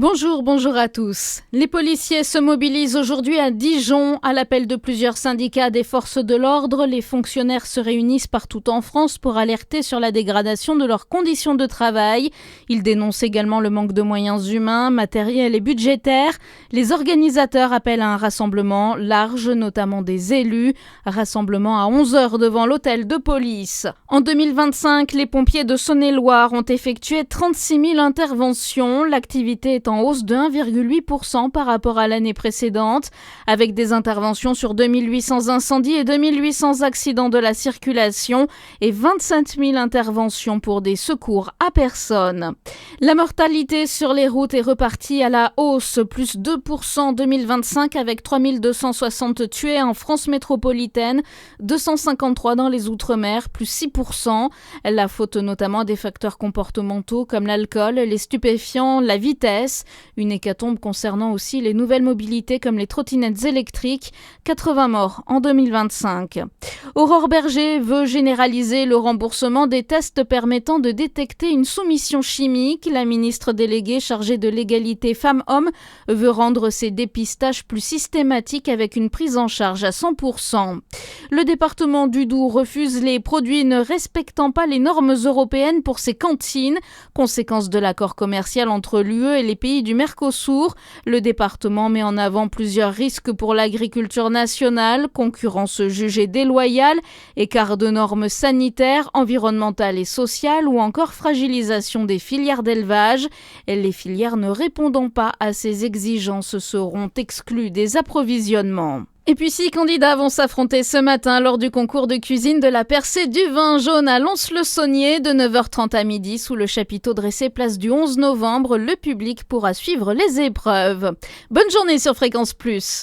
Bonjour à tous. Les policiers se mobilisent aujourd'hui à Dijon. À l'appel de plusieurs syndicats des forces de l'ordre, les fonctionnaires se réunissent partout en France pour alerter sur la dégradation de leurs conditions de travail. Ils dénoncent également le manque de moyens humains, matériels et budgétaires. Les organisateurs appellent à un rassemblement large, notamment des élus. Rassemblement à 11h devant l'hôtel de police. En 2025, les pompiers de Saône-et-Loire ont effectué 36 000 interventions. L'activité est en hausse de 1,8% par rapport à l'année précédente, avec des interventions sur 2800 incendies et 2800 accidents de la circulation et 27 000 interventions pour des secours à personne. La mortalité sur les routes est repartie à la hausse, plus 2% en 2025 avec 3260 tués en France métropolitaine, 253 dans les Outre-mer, plus 6%. La faute notamment à des facteurs comportementaux comme l'alcool, les stupéfiants, la vitesse. Une hécatombe concernant aussi les nouvelles mobilités comme les trottinettes électriques, 80 morts en 2025. Aurore Bergé veut généraliser le remboursement des tests permettant de détecter une soumission chimique. La ministre déléguée chargée de l'égalité femmes-hommes veut rendre ces dépistages plus systématiques avec une prise en charge à 100%. Le département du Doubs refuse les produits ne respectant pas les normes européennes pour ses cantines. Conséquence de l'accord commercial entre l'UE et les pays du Mercosur. Le département met en avant plusieurs risques pour l'agriculture nationale, concurrence jugée déloyale, écart de normes sanitaires, environnementales et sociales ou encore fragilisation des filières d'élevage. Les filières ne répondant pas à ces exigences seront exclues des approvisionnements. Et puis 6 candidats vont s'affronter ce matin lors du concours de cuisine de la percée du vin jaune à Lons-le-Saunier de 9h30 à midi sous le chapiteau dressé place du 11 novembre. Le public pourra suivre les épreuves. Bonne journée sur Fréquence Plus.